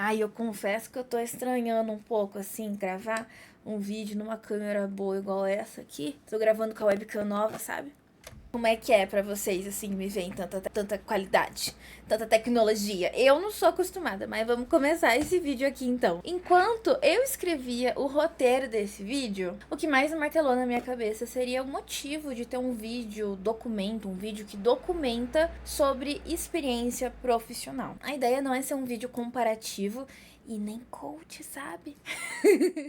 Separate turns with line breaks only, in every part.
Ai, eu confesso que eu tô estranhando um pouco, assim, gravar um vídeo numa câmera boa igual essa aqui. Tô gravando com a webcam nova, sabe? Como é que é pra vocês, assim, me ver em tanta qualidade, tanta tecnologia? Eu não sou acostumada, mas vamos começar esse vídeo aqui, então. Enquanto eu escrevia o roteiro desse vídeo, o que mais martelou na minha cabeça seria o motivo de ter um vídeo documento, um vídeo que documenta sobre experiência profissional. A ideia não é ser um vídeo comparativo e nem coach, sabe?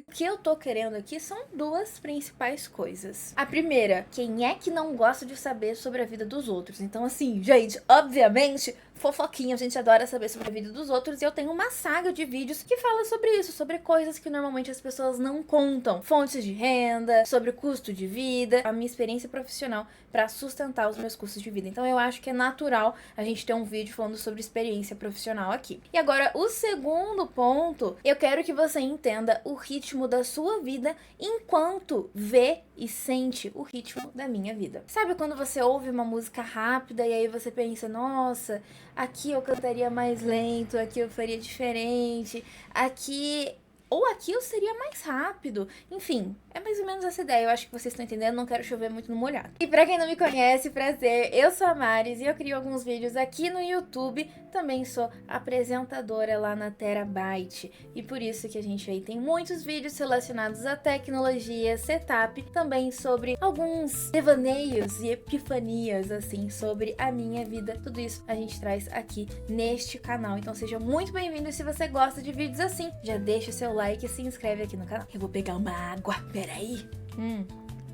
O que eu tô querendo aqui são duas principais coisas. A primeira, quem é que não gosta de saber sobre a vida dos outros? Então, assim, gente, obviamente, fofoquinha, a gente adora saber sobre a vida dos outros. E eu tenho uma saga de vídeos que fala sobre isso, sobre coisas que normalmente as pessoas não contam. Fontes de renda, sobre custo de vida, a minha experiência profissional para sustentar os meus custos de vida. Então, eu acho que é natural a gente ter um vídeo falando sobre experiência profissional aqui. E agora, o segundo ponto, eu quero que você entenda o ritmo da sua vida enquanto vê e sente o ritmo da minha vida. Sabe quando você ouve uma música rápida e aí você pensa, nossa, aqui eu cantaria mais lento, aqui eu faria diferente, aqui... ou aqui eu seria mais rápido. Enfim, é mais ou menos essa ideia. Eu acho que vocês estão entendendo, não quero chover muito no molhado. E pra quem não me conhece, prazer, eu sou a Maris e eu crio alguns vídeos aqui no YouTube. Também sou apresentadora lá na Terabyte. E por isso que a gente aí tem muitos vídeos relacionados à tecnologia, setup, também sobre alguns devaneios e epifanias, assim, sobre a minha vida. Tudo isso a gente traz aqui neste canal. Então seja muito bem-vindo e se você gosta de vídeos assim, já deixa o seu like e se inscreve aqui no canal. Eu vou pegar uma água, peraí.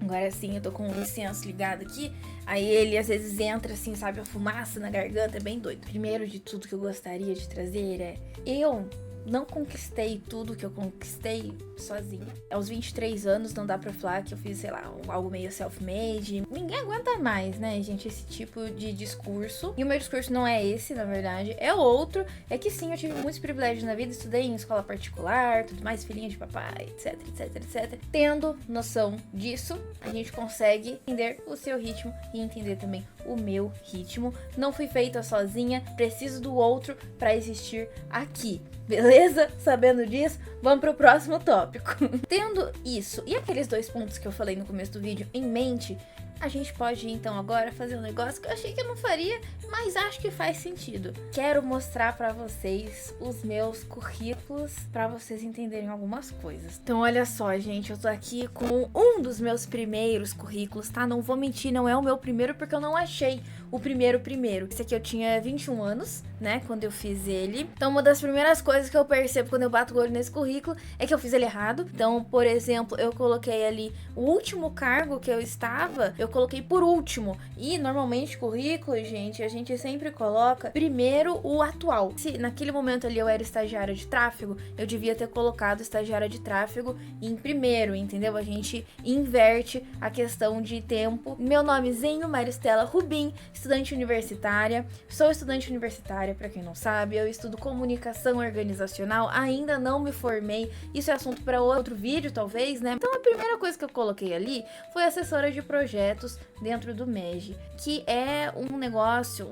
Agora sim, eu tô com o incenso ligado aqui. Aí ele às vezes entra assim, sabe, a fumaça na garganta, é bem doido. Primeiro de tudo que eu gostaria de trazer é... eu não conquistei tudo que eu conquistei sozinha. Aos 23 anos não dá pra falar que eu fiz, sei lá, algo meio self-made. Ninguém aguenta mais, né, gente, esse tipo de discurso. E o meu discurso não é esse, na verdade, é outro. É que sim, eu tive muitos privilégios na vida, estudei em escola particular, tudo mais, filhinha de papai, etc, etc, etc. Tendo noção disso, a gente consegue entender o seu ritmo e entender também o meu ritmo. Não fui feita sozinha, preciso do outro pra existir aqui. Beleza? Sabendo disso, vamos pro próximo tópico. Tendo isso e aqueles dois pontos que eu falei no começo do vídeo em mente, a gente pode então agora fazer um negócio que eu achei que eu não faria, mas acho que faz sentido. Quero mostrar pra vocês os meus currículos pra vocês entenderem algumas coisas. Então olha só, gente, eu tô aqui com um dos meus primeiros currículos, tá? Não vou mentir, não é o meu primeiro porque eu não achei o primeiro. Esse aqui eu tinha 21 anos, né, quando eu fiz ele. Então uma das primeiras coisas que eu percebo quando eu bato o olho nesse currículo é que eu fiz ele errado. Então, por exemplo, eu coloquei ali o último cargo que eu estava, eu coloquei por último. E normalmente currículo, gente, a gente sempre coloca primeiro o atual. Se naquele momento ali eu era estagiária de tráfego, eu devia ter colocado estagiária de tráfego em primeiro, entendeu? A gente inverte a questão de tempo. Meu nomezinho, Maristela Rubim, estudante universitária. Sou estudante universitária, pra quem não sabe, eu estudo comunicação organizacional, ainda não me formei. Isso é assunto para outro vídeo, talvez, né? Então a primeira coisa que eu coloquei ali foi assessora de projetos dentro do MEG, que é um negócio,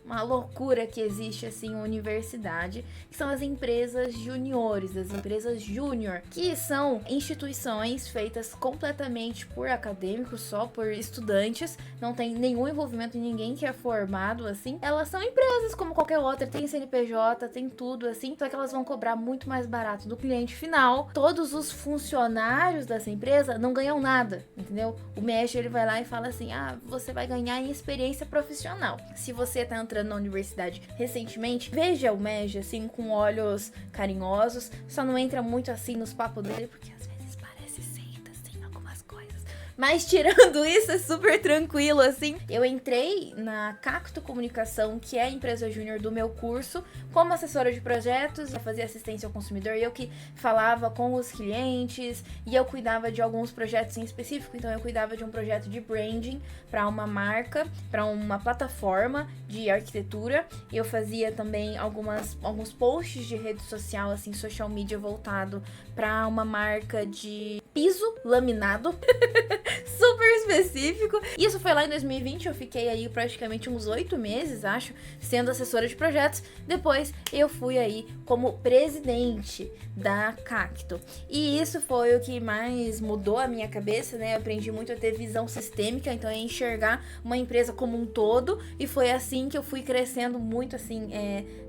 uma loucura que existe assim em universidade, que são as empresas juniores, as empresas júnior, que são instituições feitas completamente por acadêmicos, só por estudantes, não tem nenhum envolvimento em ninguém que é formado assim. Elas são empresas como qualquer outra, tem CNPJ, tem tudo assim, só que elas vão cobrar muito mais barato do cliente final. Todos os funcionários dessa empresa não ganham nada, entendeu? O MEG, ele vai lá e fala assim, você vai ganhar em experiência profissional. Se você tá entrando na universidade recentemente, veja o MEG assim com olhos carinhosos, só não entra muito assim nos papos dele, porque às vezes parece seita assim algumas coisas. Mas tirando isso, é super tranquilo, assim. Eu entrei na Cacto Comunicação, que é a empresa júnior do meu curso, como assessora de projetos. Eu fazia assistência ao consumidor, eu que falava com os clientes, e eu cuidava de alguns projetos em específico. Então eu cuidava de um projeto de branding para uma marca, para uma plataforma de arquitetura. Eu fazia também alguns posts de rede social, assim, social media voltado para uma marca de piso laminado. Super super específico. Isso foi lá em 2020, eu fiquei aí praticamente uns 8 meses, acho, sendo assessora de projetos. Depois eu fui aí como presidente da Cacto. E isso foi o que mais mudou a minha cabeça, né? Eu aprendi muito a ter visão sistêmica, então a enxergar uma empresa como um todo. E foi assim que eu fui crescendo muito, assim,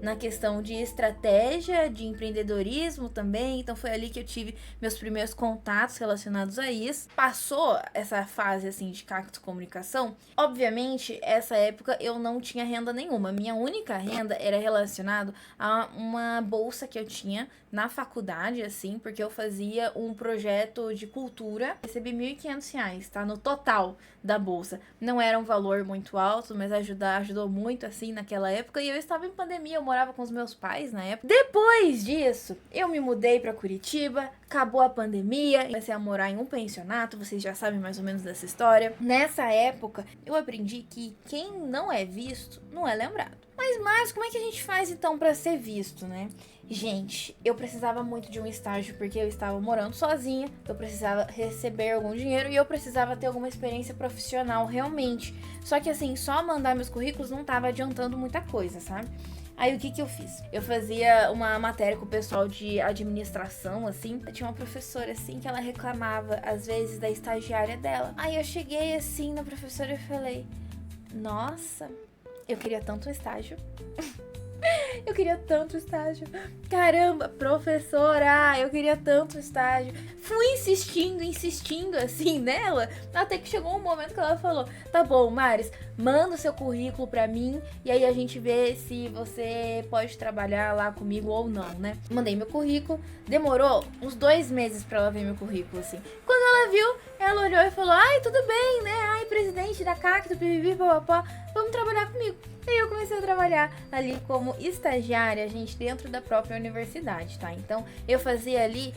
na questão de estratégia, de empreendedorismo também. Então foi ali que eu tive meus primeiros contatos relacionados a isso. Passou essa fase, assim, de Cacto Comunicação. Obviamente, essa época eu não tinha renda nenhuma. Minha única renda era relacionada a uma bolsa que eu tinha na faculdade, assim, porque eu fazia um projeto de cultura. Recebi R$1.500, tá? No total da bolsa. Não era um valor muito alto, mas ajudou muito, assim, naquela época. E eu estava em pandemia, eu morava com os meus pais na época. Depois disso, eu me mudei pra Curitiba, acabou a pandemia, comecei a morar em um pensionato, vocês já sabem mais ou menos dessa história. Nessa época, eu aprendi que quem não é visto, não é lembrado. Mas como é que a gente faz, então, pra ser visto, né? Gente, eu precisava muito de um estágio porque eu estava morando sozinha, eu precisava receber algum dinheiro e eu precisava ter alguma experiência profissional realmente. Só que assim, só mandar meus currículos não estava adiantando muita coisa, sabe? Aí o que eu fiz? Eu fazia uma matéria com o pessoal de administração, assim. Eu tinha uma professora, assim, que ela reclamava, às vezes, da estagiária dela. Aí eu cheguei, assim, na professora e falei: nossa, eu queria tanto um estágio. Eu queria tanto estágio. Caramba, professora, eu queria tanto estágio. Fui insistindo assim nela, até que chegou um momento que ela falou: tá bom, Maris, manda o seu currículo pra mim e aí a gente vê se você pode trabalhar lá comigo ou não, né? Mandei meu currículo, demorou uns 2 meses pra ela ver meu currículo, assim. Quando ela viu, ela olhou e falou: ai, tudo bem, né? Ai, presidente da Cacto, pipipi, papapá, vamos trabalhar comigo. E aí eu comecei a trabalhar ali como estagiária, gente, dentro da própria universidade, tá? Então, eu fazia ali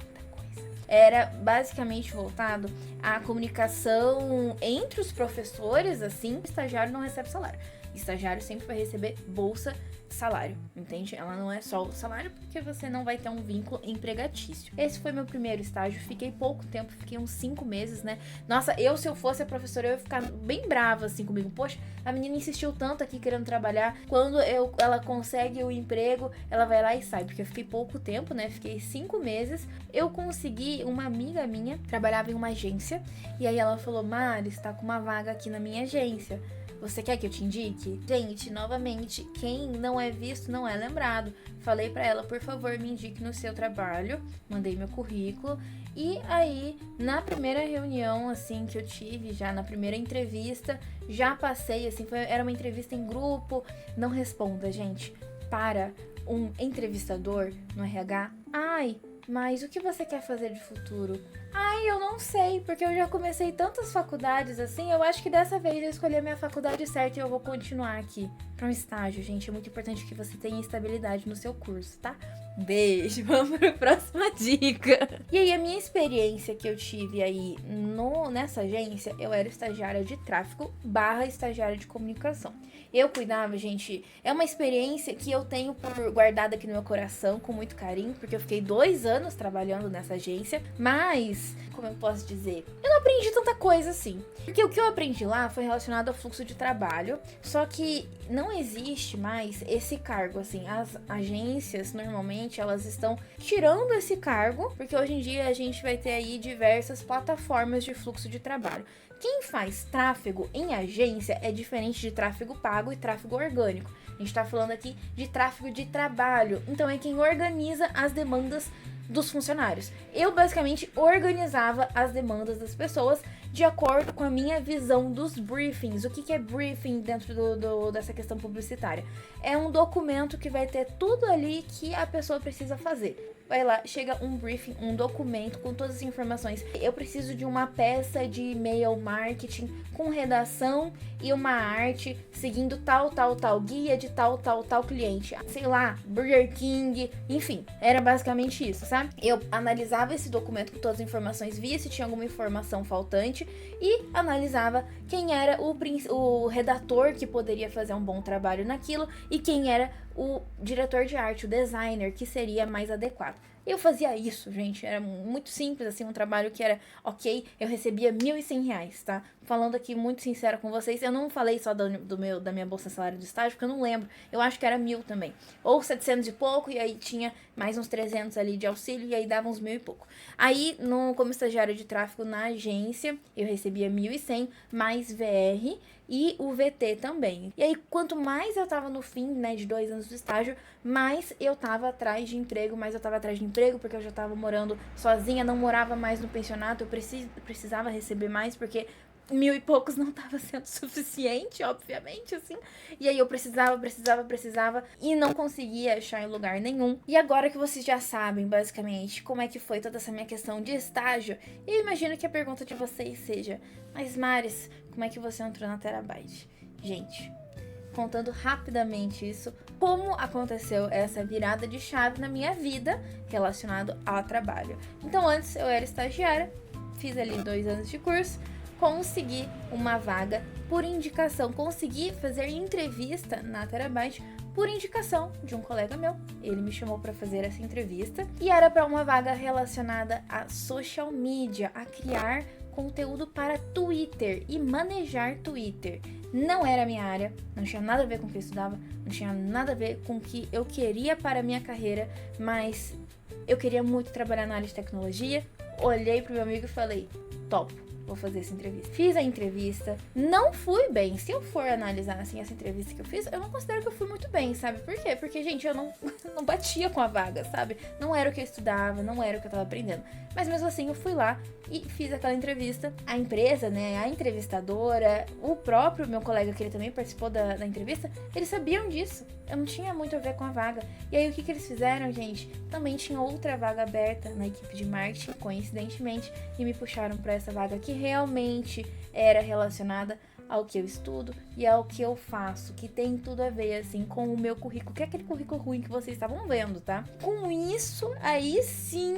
muita coisa. Era basicamente voltado à comunicação entre os professores, assim. O estagiário não recebe salário. O estagiário sempre vai receber bolsa salário, entende? Ela não é só o salário, porque você não vai ter um vínculo empregatício. Esse foi meu primeiro estágio, fiquei pouco tempo, fiquei uns 5 meses, né? Nossa, se eu fosse a professora, eu ia ficar bem brava, assim, comigo. Poxa, a menina insistiu tanto aqui querendo trabalhar, quando ela consegue o emprego, ela vai lá e sai, porque eu fiquei pouco tempo, né? Fiquei 5 meses. Eu consegui, uma amiga minha trabalhava em uma agência, e aí ela falou: Mari, está com uma vaga aqui na minha agência. Você quer que eu te indique? Gente, novamente, quem não é visto não é lembrado. Falei pra ela: por favor, me indique no seu trabalho. Mandei meu currículo. E aí, na primeira reunião, assim, que eu tive, já na primeira entrevista, já passei, assim, era uma entrevista em grupo. Não responda, gente, para um entrevistador no RH: ai, mas o que você quer fazer de futuro? Ai, eu não sei, porque eu já comecei tantas faculdades assim, eu acho que dessa vez eu escolhi a minha faculdade certa e eu vou continuar aqui. Para um estágio, gente, é muito importante que você tenha estabilidade no seu curso, tá? Beijo, vamos para a próxima dica. E aí, a minha experiência que eu tive aí nessa agência, eu era estagiária de tráfego / estagiária de comunicação. Eu cuidava, gente, é uma experiência que eu tenho guardada aqui no meu coração com muito carinho, porque eu fiquei 2 anos trabalhando nessa agência, mas, como eu posso dizer, eu não aprendi tanta coisa assim. Porque o que eu aprendi lá foi relacionado ao fluxo de trabalho, só que não existe mais esse cargo, assim. As agências, normalmente, elas estão tirando esse cargo, porque hoje em dia a gente vai ter aí diversas plataformas de fluxo de trabalho. Quem faz tráfego em agência é diferente de tráfego pago e tráfego orgânico. A gente tá falando aqui de tráfego de trabalho, então é quem organiza as demandas dos funcionários. Eu basicamente organizava as demandas das pessoas de acordo com a minha visão dos briefings. O que é briefing dentro dessa questão publicitária? É um documento que vai ter tudo ali que a pessoa precisa fazer. Vai lá, chega um briefing, um documento com todas as informações. Eu preciso de uma peça de e-mail marketing com redação e uma arte seguindo tal guia de tal cliente. Sei lá, Burger King, enfim, era basicamente isso, sabe? Eu analisava esse documento com todas as informações, via se tinha alguma informação faltante e analisava quem era o redator que poderia fazer um bom trabalho naquilo e quem era o diretor de arte, o designer, que seria mais adequado. Eu fazia isso, gente, era muito simples, assim, um trabalho que era ok, eu recebia R$1.100, tá? Falando aqui muito sincera com vocês, eu não falei só da minha bolsa salário de estágio, porque eu não lembro, eu acho que era 1.000 também, ou 700 e pouco, e aí tinha mais uns 300 ali de auxílio, e aí dava uns 1.000 e pouco. Aí, como estagiária de tráfego na agência, eu recebia 1.100, mais VR, e o VT também. E aí, quanto mais eu tava no fim, né, de 2 anos do estágio, mais eu tava atrás de emprego, porque eu já tava morando sozinha, não morava mais no pensionato, eu precisava receber mais, porque 1.000 e poucos não tava sendo suficiente, obviamente, assim. E aí eu precisava, e não conseguia achar em lugar nenhum. E agora que vocês já sabem, basicamente, como é que foi toda essa minha questão de estágio, eu imagino que a pergunta de vocês seja: mas Maris, como é que você entrou na Terabyte? Gente, contando rapidamente isso, como aconteceu essa virada de chave na minha vida relacionado ao trabalho. Então, antes eu era estagiária, fiz ali 2 anos de curso, consegui uma vaga por indicação, consegui fazer entrevista na Terabyte por indicação de um colega meu. Ele me chamou para fazer essa entrevista e era para uma vaga relacionada a social media, a criar conteúdo para Twitter e manejar Twitter. Não era a minha área, não tinha nada a ver com o que eu estudava, não tinha nada a ver com o que eu queria para a minha carreira, mas eu queria muito trabalhar na área de tecnologia. Olhei pro meu amigo e falei: top, vou fazer essa entrevista. Fiz a entrevista, não fui bem. Se eu for analisar, assim, essa entrevista que eu fiz, eu não considero que eu fui muito bem, sabe? Por quê? Porque, gente, eu não batia com a vaga, sabe? Não era o que eu estudava, não era o que eu tava aprendendo. Mas mesmo assim, eu fui lá e fiz aquela entrevista. A empresa, né, a entrevistadora, o próprio meu colega, que ele também participou da entrevista, eles sabiam disso. Eu não tinha muito a ver com a vaga. E aí, o que eles fizeram, gente? Também tinha outra vaga aberta na equipe de marketing, coincidentemente, e me puxaram pra essa vaga que realmente era relacionada ao que eu estudo e ao que eu faço, que tem tudo a ver, assim, com o meu currículo, que é aquele currículo ruim que vocês estavam vendo, tá? Com isso, aí sim,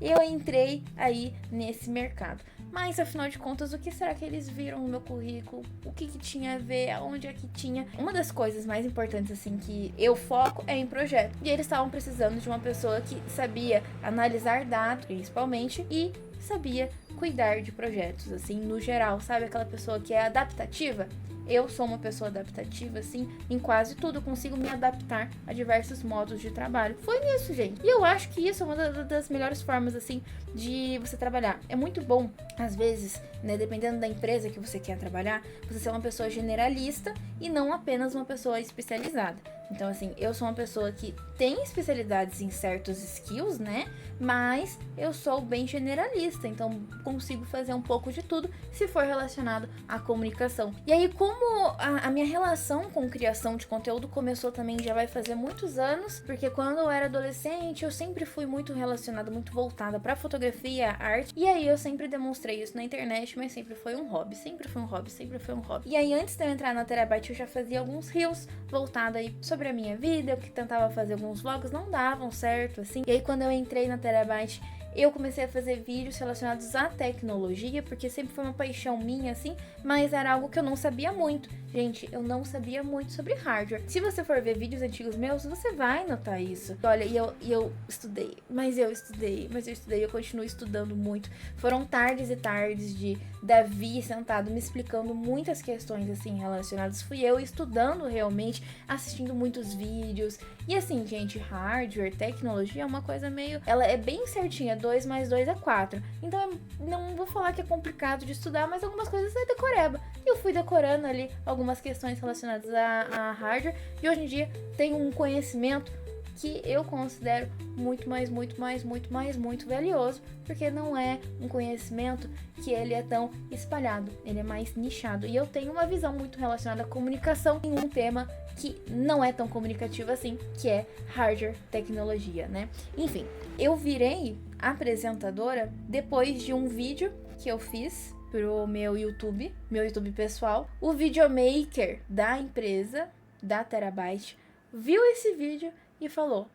eu entrei aí nesse mercado. Mas, afinal de contas, o que será que eles viram no meu currículo? O que tinha a ver? Aonde é que tinha? Uma das coisas mais importantes, assim, que eu foco é em projeto. E eles estavam precisando de uma pessoa que sabia analisar dados, principalmente, e sabia cuidar de projetos, assim, no geral, sabe? Aquela pessoa que é adaptativa. Eu sou uma pessoa adaptativa, assim, em quase tudo. Eu consigo me adaptar a diversos modos de trabalho. Foi nisso, gente. E eu acho que isso é uma das melhores formas, assim, de você trabalhar. É muito bom, às vezes, né, dependendo da empresa que você quer trabalhar, você ser uma pessoa generalista e não apenas uma pessoa especializada. Então, assim, eu sou uma pessoa que tem especialidades em certos skills, né? Mas eu sou bem generalista, então consigo fazer um pouco de tudo se for relacionado à comunicação. E aí, como a minha relação com criação de conteúdo começou também, já vai fazer muitos anos, porque quando eu era adolescente, eu sempre fui muito relacionada, muito voltada pra fotografia, arte, e aí eu sempre demonstrei isso na internet, mas sempre foi um hobby. E aí, antes de eu entrar na Terabyte, eu já fazia alguns reels voltados aí sobre a minha vida, eu que tentava fazer alguns vlogs, não davam certo, assim. E aí, quando eu entrei na Terabyte, eu comecei a fazer vídeos relacionados à tecnologia, porque sempre foi uma paixão minha, assim, mas era algo que eu não sabia muito. Gente, eu não sabia muito sobre hardware. Se você for ver vídeos antigos meus, você vai notar isso. Olha, e eu estudei, eu continuo estudando muito. Foram tardes e tardes de Davi sentado me explicando muitas questões, assim, relacionadas. Fui eu estudando realmente, assistindo muitos vídeos. E assim, gente, hardware, tecnologia é uma coisa meio... Ela é bem certinha, 2 mais 2 é 4. Então, não vou falar que é complicado de estudar, mas algumas coisas é decoreba. E eu fui decorando ali algumas questões relacionadas a hardware. E hoje em dia tenho um conhecimento que eu considero muito valioso, porque não é um conhecimento que ele é tão espalhado, ele é mais nichado. E eu tenho uma visão muito relacionada à comunicação em um tema que não é tão comunicativo assim, que é hardware, tecnologia, né? Enfim, eu virei apresentadora depois de um vídeo que eu fiz pro meu YouTube pessoal. O videomaker da empresa, da Terabyte, viu esse vídeo e falou: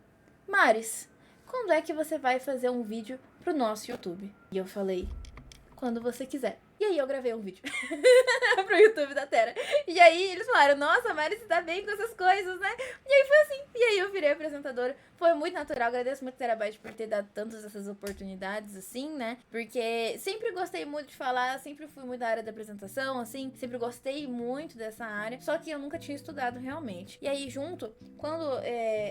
Maris, quando é que você vai fazer um vídeo pro nosso YouTube? E eu falei: quando você quiser. E aí eu gravei um vídeo pro YouTube da Terra. E aí eles falaram, nossa, Mari, você tá bem com essas coisas, né? E aí foi assim. E aí eu virei apresentadora. Foi muito natural. Agradeço muito Terabyte por ter dado tantas essas oportunidades, assim, né? Porque sempre gostei muito de falar, sempre fui muito da área da apresentação, assim. Sempre gostei muito dessa área. Só que eu nunca tinha estudado realmente. E aí, junto, quando,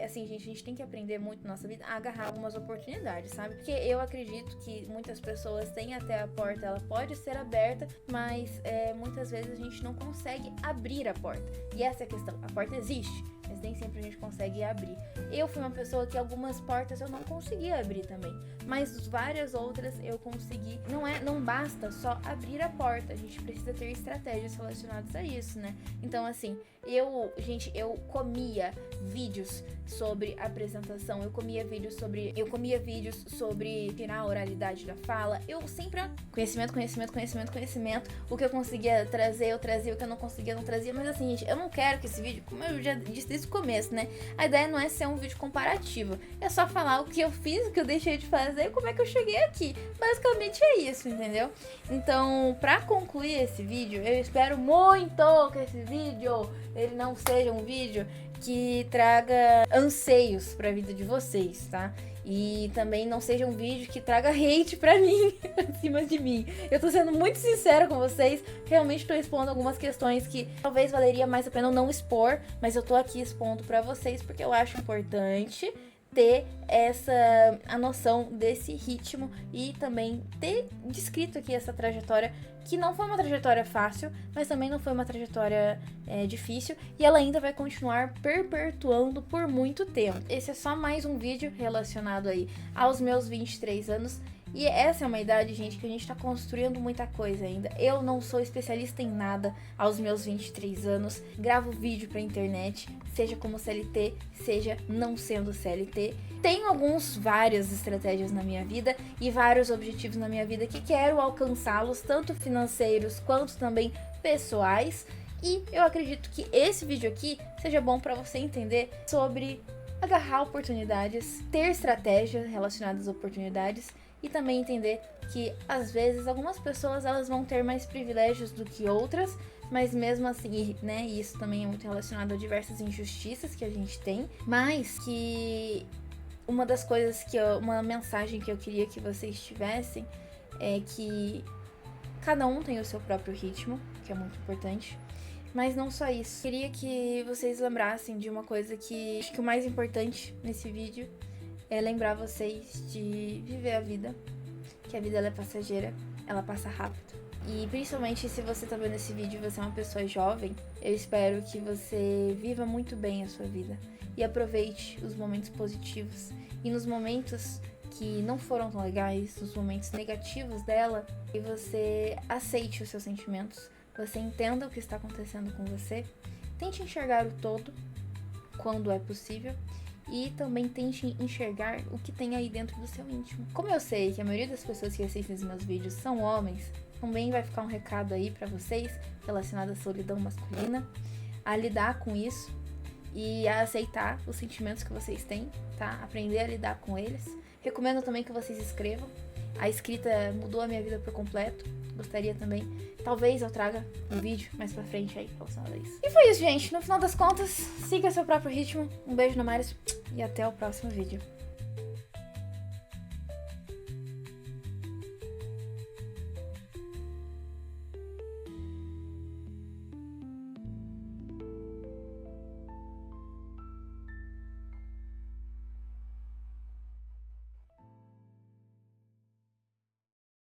assim, gente, a gente tem que aprender muito na nossa vida a agarrar algumas oportunidades, sabe? Porque eu acredito que muitas pessoas têm até a porta, ela pode ser aberta, mas muitas vezes a gente não consegue abrir a porta. E essa é a questão. A porta existe, mas nem sempre a gente consegue abrir. Eu fui uma pessoa que algumas portas eu não conseguia abrir também, mas várias outras eu consegui. Não basta só abrir a porta, a gente precisa ter estratégias relacionadas a isso, né? Então, assim, eu comia vídeos sobre apresentação, eu comia vídeos sobre tirar a oralidade da fala. Eu sempre conhecimento. O que eu conseguia trazer, eu trazia, o que eu não conseguia, eu não trazia. Mas assim, gente, eu não quero que esse vídeo, como eu já disse desde o começo, né? A ideia não é ser um vídeo comparativo, é só falar o que eu fiz, o que eu deixei de fazer e como é que eu cheguei aqui. Basicamente é isso, entendeu? Então, pra concluir esse vídeo, eu espero muito que esse vídeo ele não seja um vídeo que traga anseios pra vida de vocês, tá? E também não seja um vídeo que traga hate pra mim, acima de mim. Eu tô sendo muito sincera com vocês, realmente tô expondo algumas questões que talvez valeria mais a pena eu não expor, mas eu tô aqui expondo pra vocês porque eu acho importante ter a noção desse ritmo e também ter descrito aqui essa trajetória, que não foi uma trajetória fácil, mas também não foi uma trajetória difícil, e ela ainda vai continuar perpetuando por muito tempo. Esse é só mais um vídeo relacionado aí aos meus 23 anos, e essa é uma idade, gente, que a gente tá construindo muita coisa ainda. Eu não sou especialista em nada aos meus 23 anos. Gravo vídeo pra internet, seja como CLT, seja não sendo CLT. Tenho várias estratégias na minha vida e vários objetivos na minha vida que quero alcançá-los, tanto financeiros quanto também pessoais. E eu acredito que esse vídeo aqui seja bom pra você entender sobre agarrar oportunidades, ter estratégias relacionadas às oportunidades, e também entender que, às vezes, algumas pessoas elas vão ter mais privilégios do que outras, mas mesmo assim, né, isso também é muito relacionado a diversas injustiças que a gente tem, mas que uma das coisas uma mensagem que eu queria que vocês tivessem é que cada um tem o seu próprio ritmo, que é muito importante. Mas não só isso. Queria que vocês lembrassem de uma coisa que acho que o mais importante nesse vídeo é lembrar vocês de viver a vida, que a vida ela é passageira, ela passa rápido. E principalmente se você tá vendo esse vídeo e você é uma pessoa jovem, eu espero que você viva muito bem a sua vida e aproveite os momentos positivos. E nos momentos que não foram tão legais, nos momentos negativos dela, e você aceite os seus sentimentos, você entenda o que está acontecendo com você, tente enxergar o todo quando é possível, e também tente enxergar o que tem aí dentro do seu íntimo. Como eu sei que a maioria das pessoas que assistem os meus vídeos são homens, também vai ficar um recado aí pra vocês relacionado à solidão masculina, a lidar com isso e a aceitar os sentimentos que vocês têm, tá? Aprender a lidar com eles. Recomendo também que vocês escrevam. A escrita mudou a minha vida por completo. Gostaria também, talvez eu traga um vídeo mais pra frente aí relacionado a isso. E foi isso, gente. No final das contas, siga seu próprio ritmo. Um beijo na Maris e até o próximo vídeo.